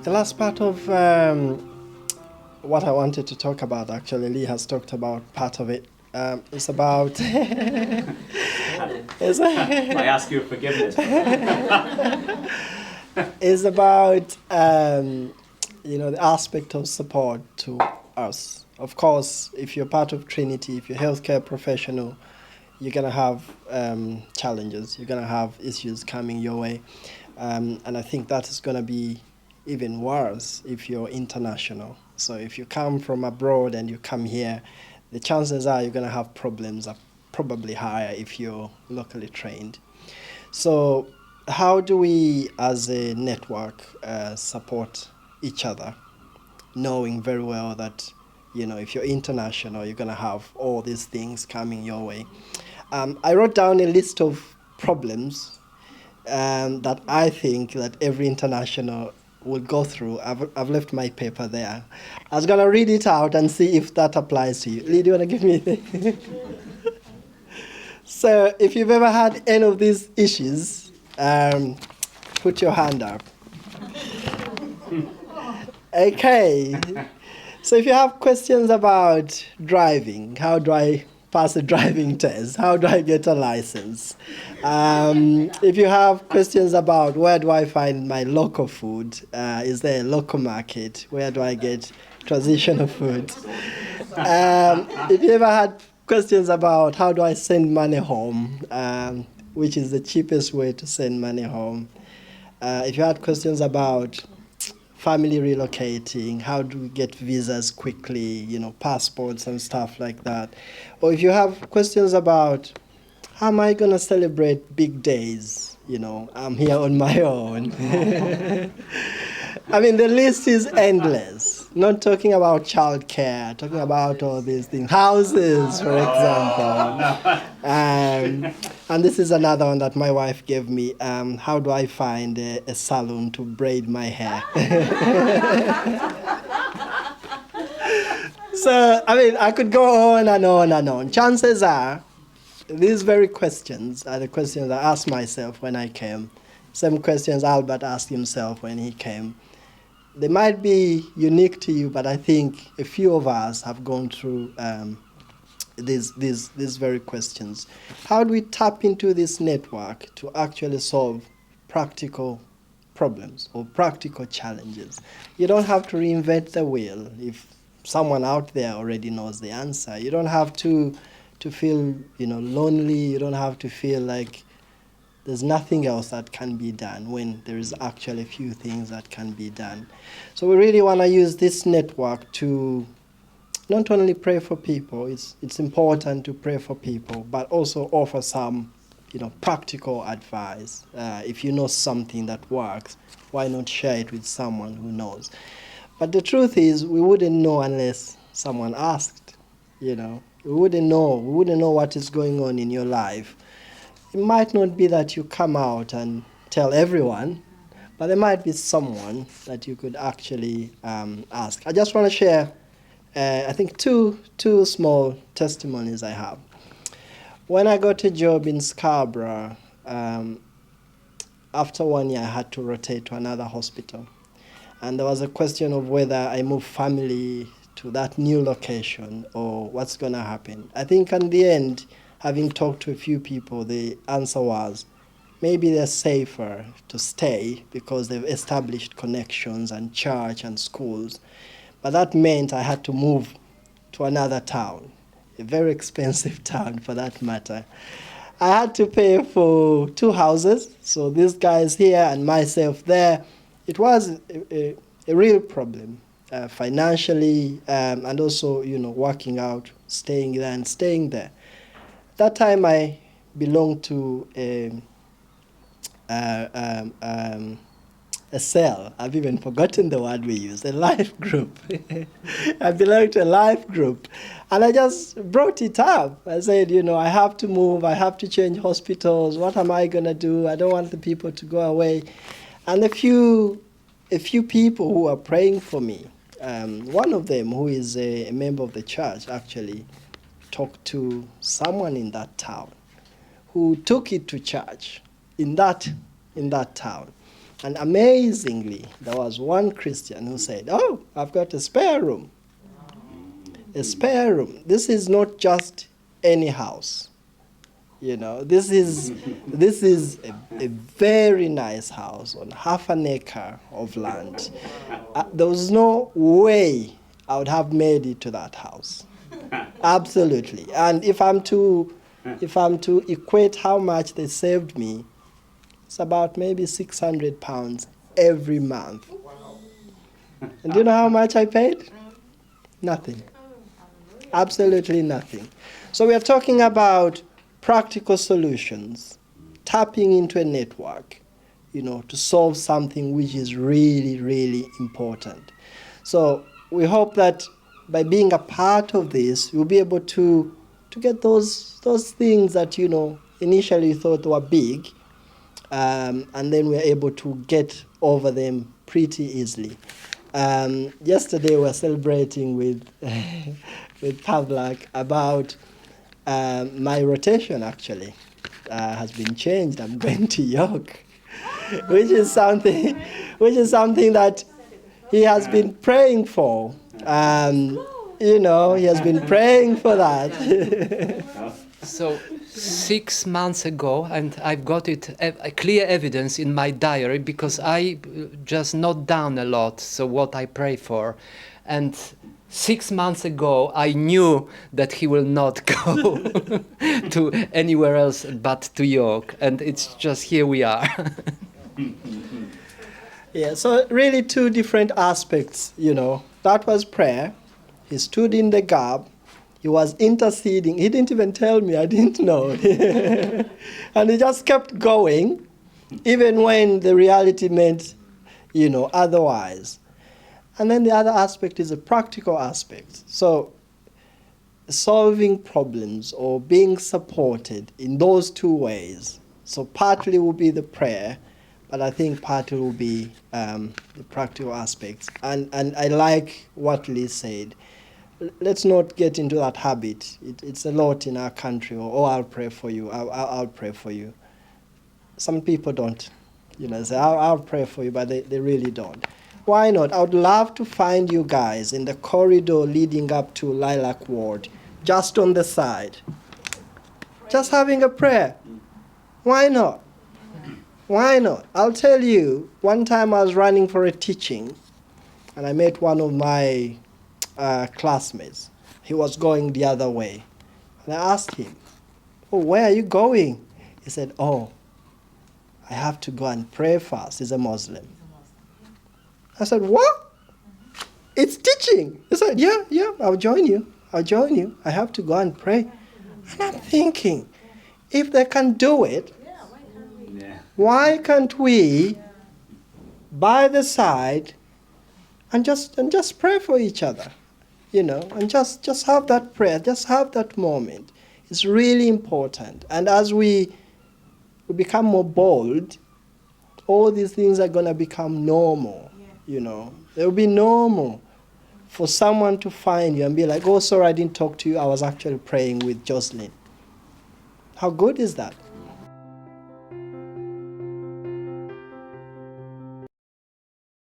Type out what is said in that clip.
The last part of what I wanted to talk about, actually, Lee has talked about part of it. It's about... I ask you forgiveness. It's about, the aspect of support to us. Of course, if you're part of Trinity, if you're a healthcare professional, you're going to have challenges. You're going to have issues coming your way. And I think that is going to be even worse if you're international. So if you come from abroad and you come here, the chances are you're going to have problems are probably higher if you're locally trained. So how do we as a network support each other, knowing very well that, if you're international, you're going to have all these things coming your way? I wrote down a list of problems that I think that every international will go through. I've left my paper there. I was going to read it out and see if that applies to you. Lee, do you want to give me the... So if you've ever had any of these issues, put your hand up. Okay. So if you have questions about driving, how do I pass a driving test? How do I get a license? If you have questions about where do I find my local food, is there a local market? Where do I get transitional food? If you ever had questions about how do I send money home, which is the cheapest way to send money home? If you had questions about family relocating, how do we get visas quickly, passports and stuff like that. Or if you have questions about how am I going to celebrate big days, I'm here on my own. I mean, the list is endless. Not talking about childcare, talking about all these things. Houses, for example. And this is another one that my wife gave me. How do I find a salon to braid my hair? So, I could go on and on and on. Chances are, these very questions are the questions I asked myself when I came. Same questions Albert asked himself when he came. They might be unique to you, but I think a few of us have gone through these very questions. How do we tap into this network to actually solve practical problems or practical challenges? You don't have to reinvent the wheel if someone out there already knows the answer. You don't have to feel lonely. You don't have to feel like there's nothing else that can be done when there is actually a few things that can be done. So we really want to use this network to not only pray for people, it's important to pray for people, but also offer some practical advice. If you know something that works, why not share it with someone who knows? But the truth is, we wouldn't know unless someone asked. We wouldn't know what is going on in your life. It might not be that you come out and tell everyone, but there might be someone that you could actually ask. I just want to share, I think, two small testimonies I have. When I got a job in Scarborough, after 1 year I had to rotate to another hospital. And there was a question of whether I move family to that new location or what's going to happen. I think in the end, having talked to a few people, the answer was maybe they're safer to stay because they've established connections and church and schools. But that meant I had to move to another town, a very expensive town for that matter. I had to pay for 2 houses, so these guys here and myself there. It was a real problem financially and also, working out, staying there and staying there. That time I belonged to a cell. I've even forgotten the word we use, a life group. I belonged to a life group. And I just brought it up. I said, I have to move, I have to change hospitals. What am I going to do? I don't want the people to go away. And a few people who are praying for me, one of them who is a member of the church actually talked to someone in that town who took it to church in that town. And amazingly, there was one Christian who said, "Oh, I've got a spare room." A spare room. This is not just any house. You know, this is a very nice house on half an acre of land. There was no way I would have made it to that house. Absolutely. And if I'm to equate how much they saved me, it's about maybe £600 every month. And do you know how much I paid? Nothing. Absolutely nothing. So we are talking about practical solutions, tapping into a network, you know, to solve something which is really, really important. So we hope that by being a part of this, you'll be able to get those things that, you know, initially you thought were big, and then we're able to get over them pretty easily. Yesterday we were celebrating with with Pavlak about my rotation actually has been changed. I'm going to York, which is something that he has been praying for. You know, he has been praying for that. So 6 months ago, and I've got it a clear evidence in my diary because I just note down a lot, so what I pray for. And 6 months ago, I knew that he will not go to anywhere else but to York. And it's just here we are. Yeah, so really two different aspects, you know. That was prayer. He stood in the gap. He was interceding. He didn't even tell me. I didn't know. And he just kept going, even when the reality meant, you know, otherwise. And then the other aspect is a practical aspect. So solving problems or being supported in those two ways. So partly will be the prayer, but I think partly will be the practical aspects. And I like what Lee said. Let's not get into that habit. It's a lot in our country. Oh, I'll pray for you. I'll pray for you. Some people don't, you know, say, I'll pray for you, but they really don't. Why not? I would love to find you guys in the corridor leading up to Lilac Ward, just on the side, just having a prayer. Why not? Why not? I'll tell you, one time I was running for a teaching, and I met one of my classmates. He was going the other way. And I asked him, "Oh, where are you going?" He said, "Oh, I have to go and pray first." He's a Muslim. I said, "What? It's teaching." He said, yeah, I'll join you. I have to go and pray." And I'm thinking, if they can do it, why can't we, by the side, and just pray for each other, you know, and just have that prayer, just have that moment. It's really important. And as we become more bold, all these things are going to become normal, you know. They'll be normal for someone to find you and be like, "Oh, sorry, I didn't talk to you. I was actually praying with Jocelyn." How good is that?